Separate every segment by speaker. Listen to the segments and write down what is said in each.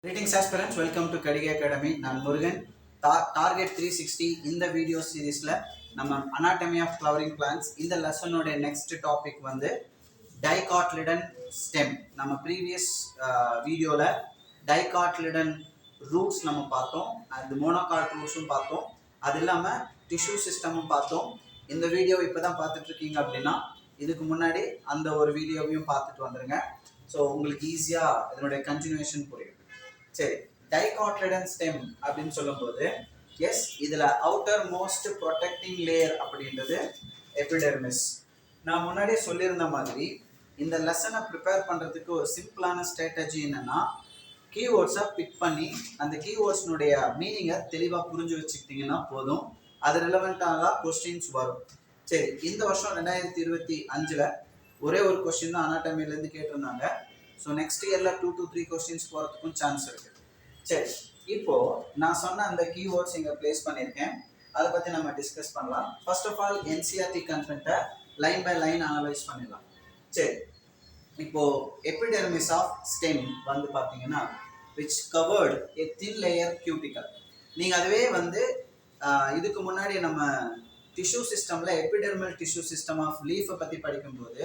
Speaker 1: Greetings aspirants, welcome to Kadiga Academy. நான் Murugan. Target 360 இந்த video சீரீஸ்ல நம்ம anatomy of flowering plants இந்த லெசனோட நெக்ஸ்ட் டாபிக் வந்து டைகாட்லிடன் ஸ்டெம். நம்ம ப்ரீவியஸ் வீடியோல டைகாட்லிடன் ரூட்ஸ் நம்ம பார்த்தோம், அது மோனோகாட் ரூட்ஸும் பார்த்தோம், அது இல்லாமல் டிஷ்யூ சிஸ்டமும் பார்த்தோம். இந்த வீடியோ இப்போ தான் பார்த்துட்டு இருக்கீங்க அப்படின்னா இதுக்கு முன்னாடி அந்த ஒரு வீடியோவையும் பார்த்துட்டு வந்துடுங்க. ஸோ உங்களுக்கு ஈஸியாக இதனுடைய கண்டினியூஷன் புரியும். சரி, டைகாட்லிடன் ஸ்டெம் அப்படின்னு சொல்லும்போது எஸ், இதில் அவுட்டர் மோஸ்ட் ப்ரொடெக்டிங் லேயர் அப்படின்றது எபிடெர்மிஸ். நான் முன்னாடியே சொல்லியிருந்த மாதிரி இந்த லெசனை ப்ரிப்பேர் பண்ணுறதுக்கு ஒரு சிம்பிளான ஸ்ட்ராட்டஜி என்னென்னா, கீவேர்ட்ஸை பிக் பண்ணி அந்த கீவேர்ட்ஸ்னுடைய மீனிங்கை தெளிவாக புரிஞ்சு வச்சுக்கிட்டிங்கன்னா போதும், அது ரிலவெண்ட்டாக கொஸ்டின்ஸ் வரும். சரி, இந்த வருஷம் 2025 ஒரே ஒரு கொஸ்டின் தான் அனாட்டமிலேருந்து கேட்டிருந்தாங்க. ஸோ நெக்ஸ்ட் இயரில் 2 to 3 கொஸ்டின்ஸ் போகிறதுக்கும் சான்ஸ் இருக்குது. சரி, இப்போது நான் சொன்ன அந்த கீவேர்ட்ஸ் இங்கே ப்ளேஸ் பண்ணியிருக்கேன், அதை பற்றி நம்ம டிஸ்கஸ் பண்ணலாம். ஃபர்ஸ்ட் ஆஃப் ஆல் என்சிஆர்டி கண்டென்ட்டை லைன் பை லைன் அனலைஸ் பண்ணிடலாம். சரி, இப்போது எபிடெர்மிஸ் ஆஃப் ஸ்டெம் வந்து பார்த்தீங்கன்னா which covered a thin layer cuticle. நீங்கள் அதுவே வந்து இதுக்கு முன்னாடி நம்ம டிஷ்யூ சிஸ்டமில் எபிடெர்மல் டிஷ்யூ சிஸ்டம் ஆஃப் லீஃபை பற்றி படிக்கும்போது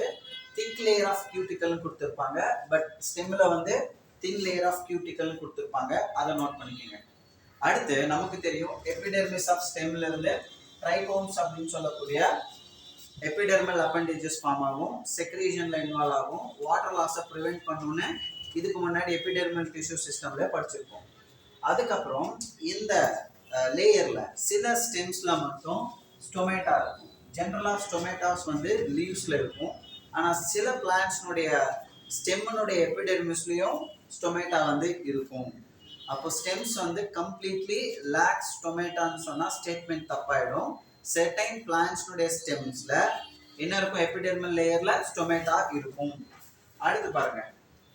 Speaker 1: திக் லேயர் ஆஃப் கியூட்டிக்கல்னு கொடுத்துருப்பாங்க, பட் ஸ்டெம்மில் வந்து தின் லேயர் ஆஃப் கியூட்டிக்கல்னு கொடுத்துருப்பாங்க, அதை நோட் பண்ணிக்கோங்க. அடுத்து நமக்கு தெரியும் எபிடெர்மிஸ் ஆஃப் ஸ்டெம்ல இருந்து ட்ரைகோம்ஸ் அப்படின்னு சொல்லக்கூடிய எபிடெர்மல் அப்பெண்டேஜஸ் ஃபார்ம் ஆகும், செக்ரீஷன்ல இன்வால்வ் ஆகும், வாட்டர் லாஸை ப்ரிவென்ட் பண்ணணும்னு இதுக்கு முன்னாடி எபிடெர்மல் டிஷ்யூ சிஸ்டம்ல படிச்சிருக்கோம். அதுக்கப்புறம் இந்த லேயர்ல சில ஸ்டெம்ஸ்ல மட்டும் ஸ்டொமேட்டா இருக்கும். ஜென்ரலாக ஸ்டொமேட்டாஸ் வந்து லீவ்ஸ்ல இருக்கும், ஆனால் சில பிளான்ட்ஸ்னுடைய ஸ்டெம்னுடைய எபிடெர்மிஸ்லையும் ஸ்டொமேட்டா வந்து இருக்கும். அப்போ ஸ்டெம்ஸ் வந்து கம்ப்ளீட்லி லேக்ஸ் ஸ்டொமேட்டான்னு சொன்னால் ஸ்டேட்மெண்ட் தப்பாயிடும். செர்டைன் பிளான்ட்ஸ்னுடைய ஸ்டெம்ஸில் என்ன இருக்கும், எபிடெர்மல் லேயரில் ஸ்டொமேட்டா இருக்கும். அடுத்து பாருங்க,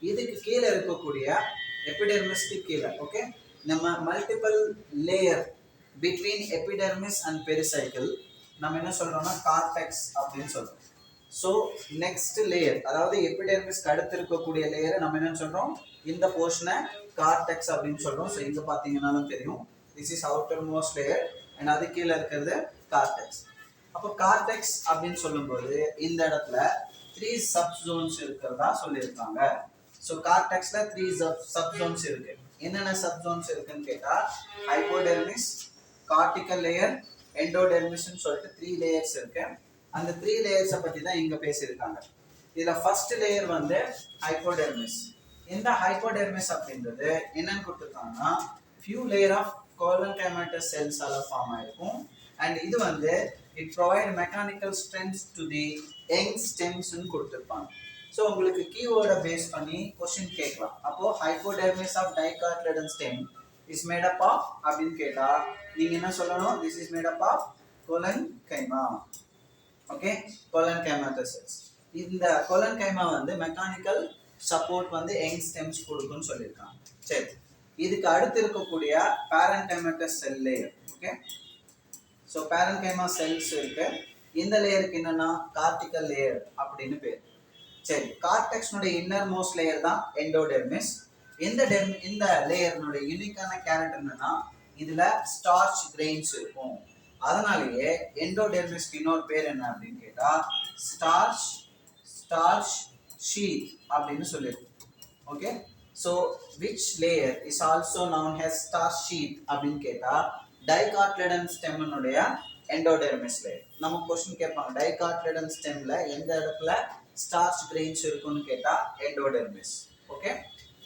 Speaker 1: இதுக்கு கீழே இருக்கக்கூடிய எபிடெர்மிஸ்க்கு கீழே ஓகே நம்ம multiple layer between epidermis and pericycle நம்ம என்ன சொல்கிறோம்னா கார்டெக்ஸ் அப்படின்னு சொல்கிறோம். ஸோ நெக்ஸ்ட் லேயர், அதாவது எபிடெர்மிஸ்க்கு அடுத்து இருக்கக்கூடிய லேயரை நம்ம என்னன்னு சொல்கிறோம், இந்த போர்ஷனை கார்டெக்ஸ் அப்படின்னு சொல்கிறோம். ஸோ இங்கே பார்த்தீங்கன்னாலும் தெரியும், this is outer most layer and அது கீழே இருக்கிறது கார்டெக்ஸ். அப்போ கார்டெக்ஸ் அப்படின்னு சொல்லும்போது இந்த இடத்துல 3 சப்ஜோன்ஸ் இருக்கிறதா சொல்லியிருக்காங்க. ஸோ கார்டெக்ஸில் 3 சப்ஜோன்ஸ் இருக்கு. என்னென்ன சப்ஜோன்ஸ் இருக்குன்னு கேட்டால் ஹைப்போடெர்மிஸ், கார்டிக்கல் லேயர், எண்டோடெர்மிஸ்ன்னு சொல்லிட்டு 3 லேயர்ஸ் இருக்கு. அந்த 3 லேயர்ஸை பற்றி தான் இங்கே பேசியிருக்காங்க. இதில் ஃபர்ஸ்ட் லேயர் வந்து ஹைப்போடெர்மிஸ். இந்த ஹைப்போடெர்மிஸ் அப்படின்றது என்னன்னு கொடுத்துருக்காங்கன்னா ஃபியூ லேயர் ஆஃப் கோலன்கைமேட்டஸ் செல்ஸால் ஃபார்ம் ஆயிருக்கும். அண்ட் இது வந்து it provide mechanical strength to the young ஸ்டெம்ஸ்ன்னு கொடுத்துருப்பாங்க. ஸோ உங்களுக்கு கீவேர்டை பேஸ் பண்ணி கொஸ்டின் கேட்கலாம். அப்போது hypodermis of dicotyledon stem is made up of அப்படின்னு கேட்டால் நீங்கள் என்ன சொல்லணும், this is made up of collenchyma. Okay, collenchymatous cells. இந்த கோலன்கைமா வந்து மெக்கானிக்கல் சப்போர்ட் வந்து யங் ஸ்டெம்ஸ் கொடுக்குன்னு சொல்லியிருக்காங்க. சரி, இதுக்கு அடுத்து இருக்கக்கூடிய parenchymatous cell layer. Okay, so parenchyma cells இருக்கு. இந்த லேயருக்கு என்னன்னா கார்டிக்கல் லேயர் அப்படின்னு பேர். சரி, கார்டெக்ஸ்னுடைய இன்னர் மோஸ்ட் லேயர் தான் எண்டோடெர்மிஸ். இந்த லேயர்னுடைய யூனிக்கான கேரக்டர் என்னன்னா இதுல ஸ்டார்ச் கிரெயின்ஸ் இருக்கும். அதனாலேயே எண்டோடெர்மிஸ்க்கு இன்னொரு பேர் என்ன அப்படின்னு கேட்டா ஸ்டார்ச் ஷீத் அப்படின்னு சொல்லியிருக்கோம். Okay, so which layer is also noun has starch sheath அப்படின்னு கேட்டா டைகாட்லிடன் ஸ்டெம்னுடைய எண்டோடெர்மிஸ் லேயர். நம்ம கொஸ்டின் கேட்பாங்க, டைகாட்லிடன் ஸ்டெம்ல எந்த இடத்துல ஸ்டார்ச் கிரெயின்ஸ் இருக்குன்னு கேட்டா எண்டோடெர்மிஸ். Okay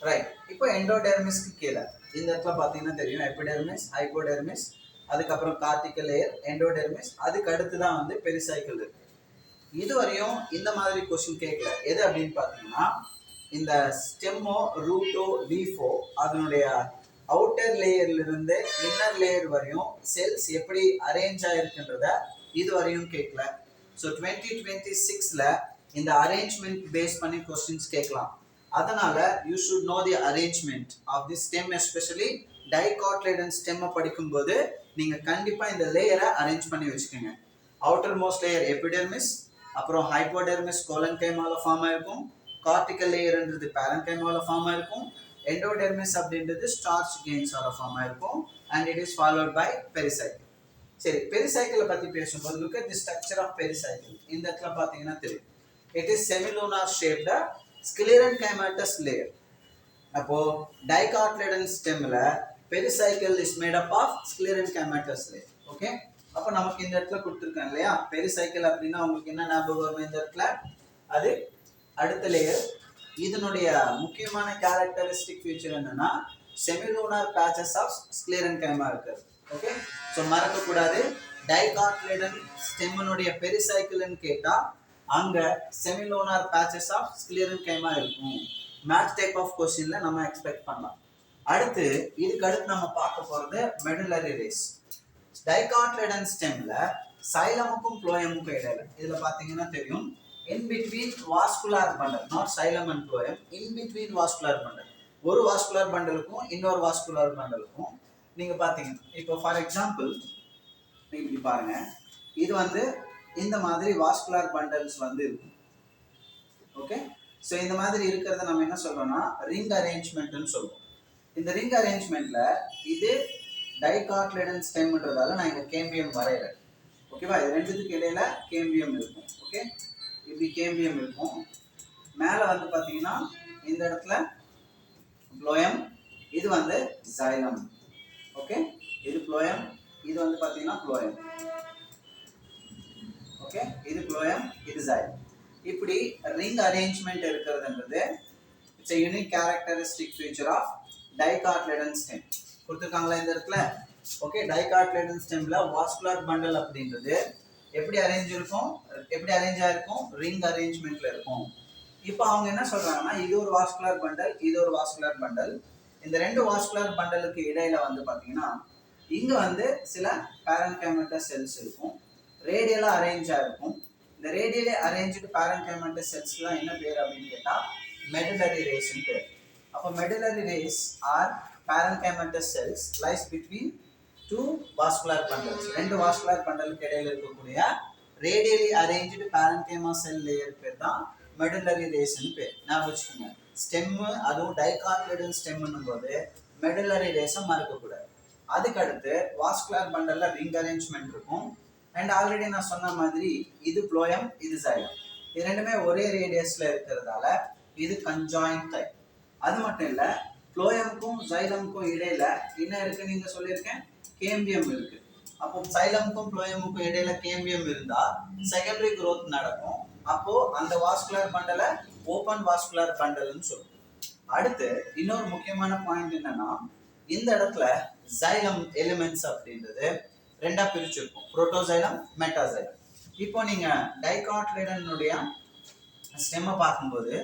Speaker 1: right. இப்போ எண்டோடெர்மிஸ்க்கு கீழே இந்த இடத்துல பார்த்தீங்கன்னா தெரியும் எபிடெர்மிஸ், ஹைப்போடெர்மிஸ், அதுக்கப்புறம் கார்டிக்கல் லேயர், எண்டோடெர்மிஸ், அதுக்கு அடுத்து தான் வந்து பெரிசைக்கிள் இருக்கு. இதுவரையும் இந்த மாதிரி கொஸ்டின் கேட்கல. எது அப்படின்னு பார்த்தீங்கன்னா இந்த ஸ்டெம்மோ ரூட்டோ லீஃபோ அதனுடைய அவுட்டர் லேயர்ல இருந்து இன்னர் லேயர் வரையும் செல்ஸ் எப்படி அரேஞ்ச் ஆயிருக்குன்றத இதுவரையும் கேட்கல. ஸோ 2026ல இந்த அரேஞ்ச்மெண்ட் பேஸ் பண்ணி கொஸ்டின்ஸ் கேட்கலாம். அதனால you should know the arrangement of the stem, especially dicotyledon ஸ்டெம்மை படிக்கும்போது நீங்க கண்டிப்பா இந்த லேயரை அரேஞ்ச் பண்ணி வச்சுக்கோங்க. அவுட்டர் மோஸ்ட் லேயர் எபிடெர்மிஸ், அப்புறம் ஹைப்போடெர்மிஸ் கோலன்கைமால ஃபார்ம் ஆயிருக்கும், கார்டிக்கல் லேயர்ன்றது பேரன்கைமால ஃபார்ம் ஆயிருக்கும், எண்டோடெர்மிஸ் அப்படின்றது ஸ்டார்ச் கெயின் ஃபார்ம் ஆயிருக்கும் and it is followed by pericycle. சரி, பெரிசைக்கிளை பத்தி பேசும்போது look at the structure of pericycle. இந்த இடத்துல பாத்தீங்கன்னா தெரியும், it is semilunar shaped sclerenchymatous layer. அப்போ dicotyledon stemல pericycle is made up of sclerenchymatous layer. Okay, அப்ப நமக்கு இந்த இடத்துல கொடுத்திருக்காங்க இல்லையா, பெரிசைக்கிள் அப்படின்னா உங்களுக்கு என்ன ஞாபகம் வரும் இந்த இடத்துல, அது அடுத்த லேயர். இதனுடைய முக்கியமான கேரக்டரிஸ்டிக் ஃபீச்சர் என்னன்னா semilunar patches of sclerenchyma இருக்கு. ஓகே, சோ மறக்க கூடாது, dicotyledon ஸ்டெம்னுடைய பெரிசைக்கிள்னு கேட்டா அங்க semilunar patches of sclerenchyma இருக்கும். மேட்ச் டைப் ஆஃப் क्वेश्चनல நம்ம எக்ஸ்பெக்ட் பண்ணலாம். அடுத்து இதுக்கு அடுத்து நம்ம பார்க்க போறது medullary race. dicotyledon ஸ்டெம்ல சைலமுக்கும் phloemக்கும் இடையில இதுல பாத்தீங்கன்னா தெரியும், in between vascular bundle, not xylem and phloem, in between vascular bundle, ஒரு வாஸ்குலர் பண்டலுக்கும் இன்னொரு வாஸ்குலர் பண்டலுக்கும் நீங்க பாத்தீங்கன்னா இப்போ ஃபார் எக்ஸாம்பிள் இப்படி பாருங்க, இது வந்து இந்த மாதிரி வாஸ்குலர் பண்டல்ஸ் வந்து இருக்கும். ஓகே, ஸோ இந்த மாதிரி இருக்கிறத நம்ம என்ன சொல்றோம்னா ரிங் அரேஞ்ச்மெண்ட்னு சொல்றோம். இந்த ரிங் அரேஞ்ச்மெண்ட்ல இது டைகாட்லேடன் ஸ்டெம்ன்றதால நான் இங்க கேம்பியம் வரையல. ஓகேவா, இது ரெண்டுத்துக்கு இடையில கேம்பியம் இருக்கும். ஓகே, இப்படி கேம்பியம் இருக்கும். மேல வந்து பாத்தீங்கன்னா இந்த இடத்துல phloem, இது வந்து xylem. ஓகே, இது phloem, இது வந்து பாத்தீங்கன்னா phloem. ஓகே, இது phloem, இது xylem. இப்படி ரிங் அரேஞ்ச்மெண்ட் இருக்குதுன்றது it's a unique characteristic feature of dicotyledon stem. கொடுத்திருக்காங்களா இந்த இடத்துல. ஓகே, dicotyledon stemல வாஸ்குலர் பண்டல் அப்படின்றது எப்படி அரேஞ்ச் இருக்கும், எப்படி அரேஞ்ச் ஆயிருக்கும், ரிங் அரேஞ்ச்மெண்ட்ல இருக்கும். இப்போ அவங்க என்ன சொல்றாங்கன்னா இது ஒரு வாஸ்குலர் பண்டல், இது ஒரு வாஸ்குலர் பண்டல். இந்த ரெண்டு வாஸ்குலர் பண்டலுக்கு இடையில வந்து பாத்தீங்கன்னா இங்க வந்து சில parenchymatous செல்ஸ் இருக்கும், ரேடியலா அரேஞ்சா இருக்கும். இந்த ரேடியலி அரேஞ்ச்டு parenchymatous செல்ஸ்லாம் என்ன பேர் அப்படின்னு கேட்டா medullary race ன்னு பேர். அப்போ medullary race are parenchymatous cells lies between two vascular bundles. ரெண்டு வாஸ்குலர் பண்டலுக்கு இடையில இருக்கக்கூடிய ரேடியலி அரேஞ்ச்டு parenchyma செல் லேயர் பேர் தான் medullary race ன்னு பேர். நான் வச்சுக்கோங்க, ஸ்டெம் அதுவும் dicotyledon ஸ்டெம்னும் போது medullary race மறக்க கூடாது. அதுக்கு அடுத்து வாஸ்குலர் பண்டல்ல ரிங் அரேஞ்ச்மெண்ட் இருக்கும். அண்ட் ஆல்ரெடி நான் சொன்ன மாதிரி இது phloem, இது xylem. இது ரெண்டுமே ஒரே ரேடியஸ்ல இருக்கிறதால இது conjoined type. அது மட்டும் இல்ல, phloemக்கும் xylemக்கும் இடையில என்ன இருக்கு நீங்க சொல்லியிருக்கேன், கேம்பியம் இருக்கு. அப்போ xylemக்கும் phloemக்கும் இடையில கேம்பியம் இருந்தா செகண்டரி growth நடக்கும். அப்போ அந்த வாஸ்குலர் பண்டலை ஓபன் வாஸ்குலர் பண்டல்னு சொல்லுவோம். அடுத்து இன்னொரு முக்கியமான பாயிண்ட் என்னன்னா இந்த இடத்துல xylem எலிமெண்ட்ஸ் அப்படின்றது ரெண்டா பிரிச்சிருக்கும், புரோட்டோசைலம், மெட்டாசைலம். இப்போ நீங்க டைகாட்லேடனுடைய ஸ்டெம்மை பார்க்கும்போது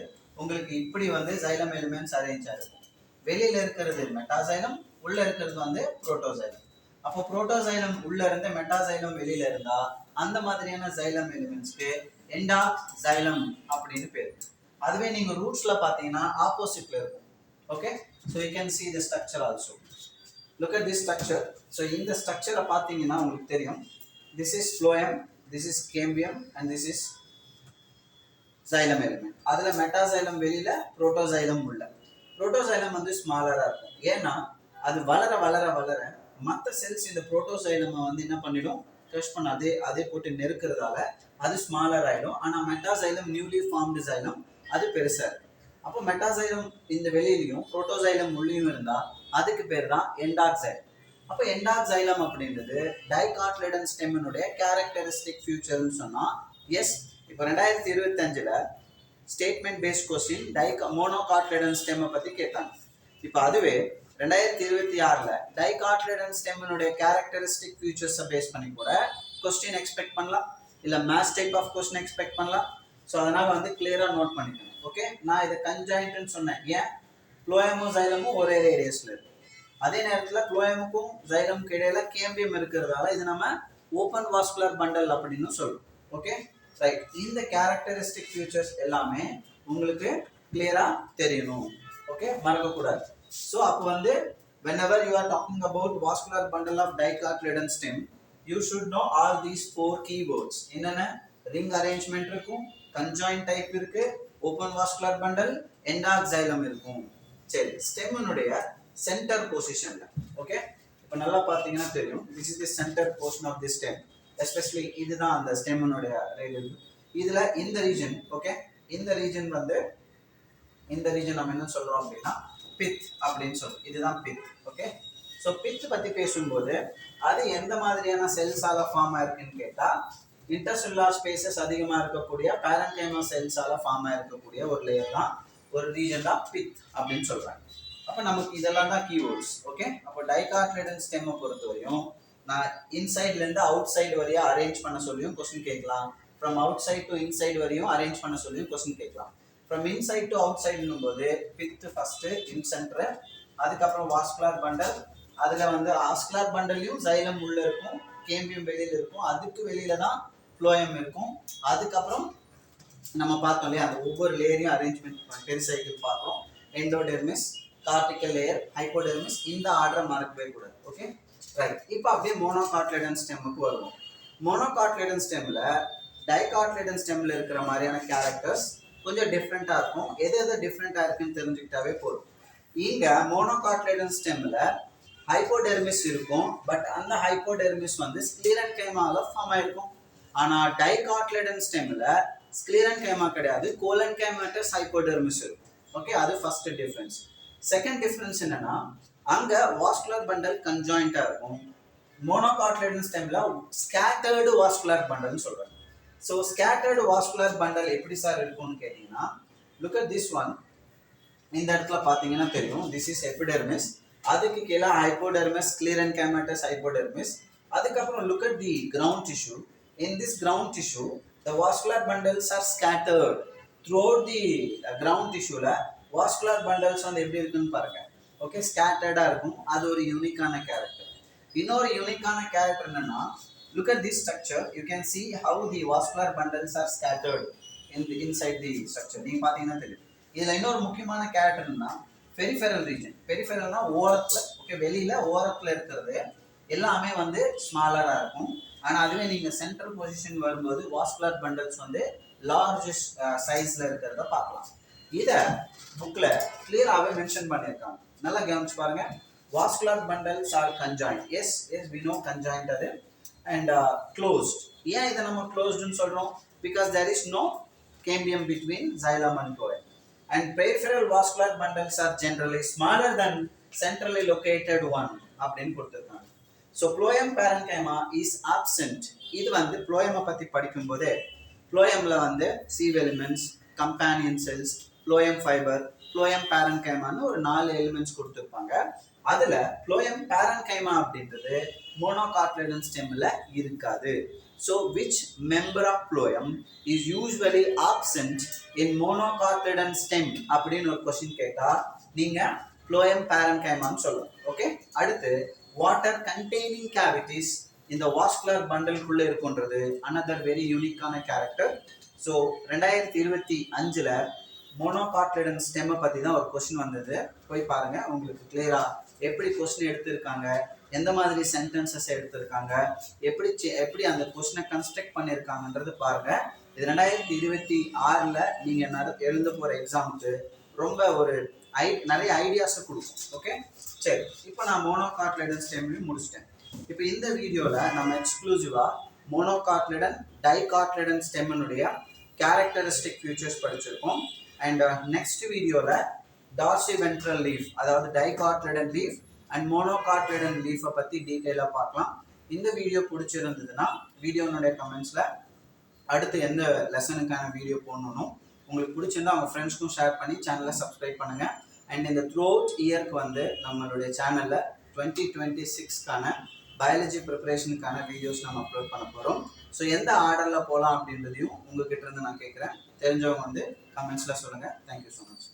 Speaker 1: உங்களுக்கு இப்படி வந்து xylem எலிமெண்ட்ஸ் அரேஞ்ச் ஆயிருக்கும். வெளியில இருக்கிறது மெட்டாசைலம், உள்ள இருக்கிறது வந்து புரோட்டோசைலம். அப்போ புரோட்டோசைலம் உள்ள இருந்து மெட்டாசைலம் வெளியில இருந்தா அந்த மாதிரியான xylem எலிமெண்ட்ஸ்க்கு எண்டாக்ஸைலம் அப்படின்னு பேர். அதுவே நீங்க ரூட்ஸ்ல பாத்தீங்கன்னா ஆப்போசிட்ல இருக்கும். Okay, so you can see the structure also. Look at this structure. So இந்த ஸ்ட்ரக்சரை பாத்தீங்கன்னா உங்களுக்கு தெரியும், this is phloem, this is cambium and this is xylem element. அதுல மெட்டாசைலம் வெளியில, புரோட்டோசைலம் உள்ள. புரோட்டோசைலம் வந்து ஸ்மாலரா இருக்கும், ஏன்னா அது வளர வளர வளர மற்ற செல்ஸ் இந்த புரோட்டோசைலம் வந்து என்ன பண்ணிடும், க்ரஷ் பண்ண அதே போட்டு நெருக்கிறதால அது ஸ்மாலர் ஆயிடும். ஆனா மெட்டாசைலம் நியூலி ஃபார்ம்டு சைலம் அது பெருசா இருக்கு. அப்போ மெட்டாசைலம் இந்த வெளியிலையும் புரோட்டோசைலம் உள்ளியும் இருந்தா அதுக்கு பேர் தான் எண்டாக்சைலம். அப்போ எண்டாக்சைலம் அப்படின்றது டைகாட்லேடன் ஸ்டெம்னுடைய கேரக்டரிஸ்டிக் ஃபியூச்சர்னு சொன்னா எஸ். இப்போ 2025ல ஸ்டேட்மெண்ட் பேஸ்ட் கொஸ்டின் மோனோகாட்லேடன் ஸ்டெம்மை பத்தி கேட்டாங்க. இப்போ அதுவே 2026ல டைகாட்லேடன் ஸ்டெம்னுடைய கேரக்டரிஸ்டிக் ஃபியூச்சர்ஸை பேஸ் பண்ணி கூட கொஸ்டின் எக்ஸ்பெக்ட் பண்ணலாம், இல்ல maths type of question expect பண்ணலாம். ஸோ அதனால வந்து கிளியரா நோட் பண்ணிக்கணும். ஓகே, நான் இதை கன்ஜாயிண்ட்னு சொன்னேன், ஏன் phloemமும் xylemமும் ஒரே ரேடியஸ்ல இருக்கு. அதே நேரத்தில் phloemமுக்கும் xylemமுக்கும் இடையில கேம்பியம் இருக்கிறதால இது நம்ம ஓப்பன் வாஸ்குலர் பண்டல் அப்படின்னு சொல்றோம். ஓகே ரைட், இந்த கேரக்டரிஸ்டிக் ஃபியூச்சர்ஸ் எல்லாமே உங்களுக்கு கிளியரா தெரியணும். ஓகே, மறக்க கூடாது. ஸோ அப்போ வந்து whenever you are talking about vascular bundle of dicotyledon stem, you should know all these 4 keywords. என்னென்ன, ring arrangement இருக்கும், conjoined type இருக்கு, open vascular bundle, endoxylem இருக்கும். சரி, ஸ்டெம்னுடைய சென்டர் பொசிஷன்ல. ஓகே, இப்போ நல்லா பார்த்தீங்கன்னா தெரியும், this is the centre portion of the stem. Especially இதுதான் அந்த ஸ்டெம்னுடைய ரேடியல். இதுல இந்த ரீஜன், ஓகே, இந்த ரீஜன் வந்து இந்த ரீஜன் நம்ம என்ன சொல்றோம் அப்படின்னா பித் அப்படின்னு சொல்றோம். இதுதான் பித். ஓகே, ஸோ பித் பத்தி பேசும்போது அது எந்த மாதிரியான செல்ஸால ஃபார்ம் ஆயிருக்குன்னு கேட்டா, இன்டர்செல்லுலார் ஸ்பேசஸ் அதிகமா இருக்கக்கூடிய பேரன்கைமா செல்ஸால ஃபார்ம் ஆயிருக்கக்கூடிய ஒரு லேயர் தான், ஒரு ரீஜன் தான் பித் அப்படின்னு சொல்றாங்க. அப்போ நமக்கு இதெல்லாம் தான் கீவேர்ட்ஸ். ஓகே, அப்போ டைகார்டிலேடன் ஸ்டெம்மை பொறுத்தவரையும் நான் இன்சைட்ல இருந்து அவுட் சைடு வரையும் அரேஞ்ச் பண்ண சொல்லியும் கொஸ்டின் கேட்கலாம். From out side to inside வரையும் அரேஞ்ச் பண்ண சொல்லியும் கொஸ்டின் கேட்கலாம். ஃப்ரம் இன்சைட் டு அவுட் சைடுன்னும் போது பித் ஃபர்ஸ்ட் இன் சென்டர், அதுக்கப்புறம் வாஸ்குலர் பண்டல், அதுல வந்து ஆஸ்குலர் பண்டல்லையும் சைலம் உள்ள இருக்கும், கேம்பியம் வெளியில இருக்கும், அதுக்கு வெளியில தான் ஃப்ளோயம் இருக்கும். அதுக்கப்புறம் நம்ம பார்த்தோம் இல்லையா, அந்த ஒவ்வொரு லேயரையும் அரேஞ்ச்மெண்ட் பெரிசைக்கிள் பார்த்தோம். எண்டோடெர்மிஸ், கார்டிகல் லேயர், ஹைப்போடெர்மிஸ், இந்த ஆர்டரை மறக்கவே கூடாது. Okay right. இப்போ அப்படியே மோனோகார்டிலேடன் ஸ்டெம்முக்கு வருவோம். மோனோகார்டிலேடன் ஸ்டெம்ல டைகார்டிலேடன் ஸ்டெம்ல இருக்கிற மாதிரியான கேரக்டர்ஸ் கொஞ்சம் டிஃப்ரெண்டா இருக்கும். எது எது டிஃப்ரெண்டா இருக்குன்னு தெரிஞ்சுக்கிட்டாவே போதும். இங்க மோனோகார்டிலேடன் ஸ்டெம்ல ஹைப்போடெர்மிஸ் இருக்கும், பட் அந்த ஹைப்போடெர்மிஸ் வந்து ஸ்க்லீரன்கைமால ஃபார்ம் ஆயிருக்கும். ஆனா டைகார்டிலேடன் ஸ்டெம்ல ஸ்க்லீரன்கைமா கிடையாது, கோலன்கைமாட்டஸ் ஹைப்போடெர்மிஸ் இருக்கும். ஓகே, அது ஃபர்ஸ்ட் டிஃபரன்ஸ். செகண்ட் டிஃபரன்ஸ் என்னன்னா, அங்க வாஸ்குலர் பண்டல் கன்ஜாயிண்டா இருக்கும். மோனோகார்டிலேடன் ஸ்டெம்ல ஸ்கேட்டர்டு வாஸ்குலர் பண்டல்னு சொல்றாங்க. ஸோ ஸ்கேட்டர்டு வாஸ்குலர் பண்டல் எப்படி சார் இருக்கும்னு கேட்டீங்கன்னா, லுக் அட் திஸ் ஒன். இந்த இடத்துல பார்த்தீங்கன்னா தெரியும், திஸ் இஸ் எபிடெர்மிஸ், அதுக்கு கீழே ஹைப்போடெர்மிஸ், ஸ்க்லீரன்கைமாட்டஸ் ஹைப்போடெர்மிஸ். அதுக்கப்புறம் look at the ground tissue. In this ground tissue the vascular bundles are scattered throughout the ground tissue. vascular bundles வந்து எப்படி இருக்குன்னு பாருங்க. ஓகே, ஸ்கேட்டர்டா இருக்கும். அது ஒரு யூனிக்கான கேரக்டர். இன்னொரு யூனிக்கான கேரக்டர் என்னன்னா, look at this structure, you can see how the vascular bundles are scattered inside the structure. நீங்க பாத்தீங்கன்னா தெரியும். இதுல இன்னொரு முக்கியமான கேரக்டர் என்னன்னா பெரிஃபெரல் ரீஜன். பெரிஃபெரல்னா ஓரத்துல, ஓகே, வெளியில ஓரத்துல இருக்கிறது எல்லாமே வந்து ஸ்மாலரா இருக்கும். ஆனா அதுவே நீங்க சென்ட்ரல் பொசிஷன் வரும்போது வாஸ்குலர் பண்டல்ஸ் வந்து லார்ஜ் சைஸ்ல இருக்கிறத பார்க்கலாம். இத புக்ல கிளியராகவே மென்ஷன் பண்ணியிருக்காங்க. நல்லா கவனிச்சு பாருங்க. Vascular bundles are conjoint. Yes yes we know conjoint அது. And closed. ஏன் இதை நம்ம க்ளோஸ்ட்னு சொல்றோம்? Because there is no cambium between xylem and phloem. And peripheral vascular bundles are generally smaller than centrally located one அப்படின்னு கொடுத்திருக்காங்க. So phloem parenchyma is absent. இது வந்து phloem பத்தி படிக்கும்போது phloemல வந்து sieve elements, companion cells, phloem fiber, phloem parenchymaன்னு ஒரு 4 elements கொடுத்திருப்பாங்க. அதுல phloem parenchyma அப்படின்றது மோனோகார்டிலேடன் ஸ்டெம்ல இருக்காது. So which member of phloem is usually absent in monocotyledon stem அப்படின்னு ஒரு क्वेश्चन கேட்டா நீங்க phloem parenchymaன்னு சொல்லணும். ஓகே, அடுத்து water containing cavities இந்த vascular bundle குள்ள இருக்குன்றது another very unique-ஆன character. So 2025ல மோனோகார்டிலேடன் ஸ்டெம் பத்தி தான் ஒரு क्वेश्चन வந்தது. போய் பாருங்க, உங்களுக்கு கிளியரா எப்படி क्वेश्चन எடுத்திருக்காங்க, எந்த மாதிரி சென்டென்சஸ் எடுத்திருக்காங்க, எப்படி அந்த क्वेश्चனை கன்ஸ்ட்ரக்ட் பண்ணியிருக்காங்கன்றது பாருங்க. இது 2026ல நீங்க எழுத போற எக்ஸாமுக்கு ரொம்ப ஒரு நிறைய ஐடியாஸை கொடுக்கும். ஓகே சரி, இப்போ நான் மோனோகார்டிலேடன் ஸ்டெம்லையும் முடிச்சிட்டேன். இப்போ இந்த வீடியோல நம்ம எக்ஸ்க்ளூசிவா மோனோகார்டிலேடன் டைகார்டிலேடன் ஸ்டெம்னுடைய கேரக்டரிஸ்டிக் ஃபியூச்சர்ஸ் படிச்சிருக்கோம். அண்ட் நெக்ஸ்ட் வீடியோல டார்சிவென்ட்ரல் லீஃப், அதாவது டைகார்டிலேடன் லீஃப் அண்ட் மோனோகார்டிலேடன் லீஃபை பற்றி டீட்டெயிலாக பார்க்கலாம். இந்த வீடியோ பிடிச்சிருந்ததுன்னா வீடியோனுடைய கமெண்ட்ஸில் அடுத்து எந்த லெசனுக்கான வீடியோ போடணும் உங்களுக்கு பிடிச்சிருந்தா அவங்க ஃப்ரெண்ட்ஸ்க்கும் ஷேர் பண்ணி சேனலை சப்ஸ்கிரைப் பண்ணுங்கள். அண்ட் இந்த த்ரூஅவுட் இயர்க்கு வந்து நம்மளுடைய சேனலில் 2026க்கான பயாலஜி ப்ரிப்பரேஷனுக்கான வீடியோஸ் நம்ம அப்லோட் பண்ண போகிறோம். ஸோ எந்த ஆர்டரில் போகலாம் அப்படின்றதையும் உங்ககிட்ட இருந்து நான் கேட்குறேன். தெரிஞ்சவங்க வந்து கமெண்ட்ஸில் சொல்லுங்கள். Thank you so much.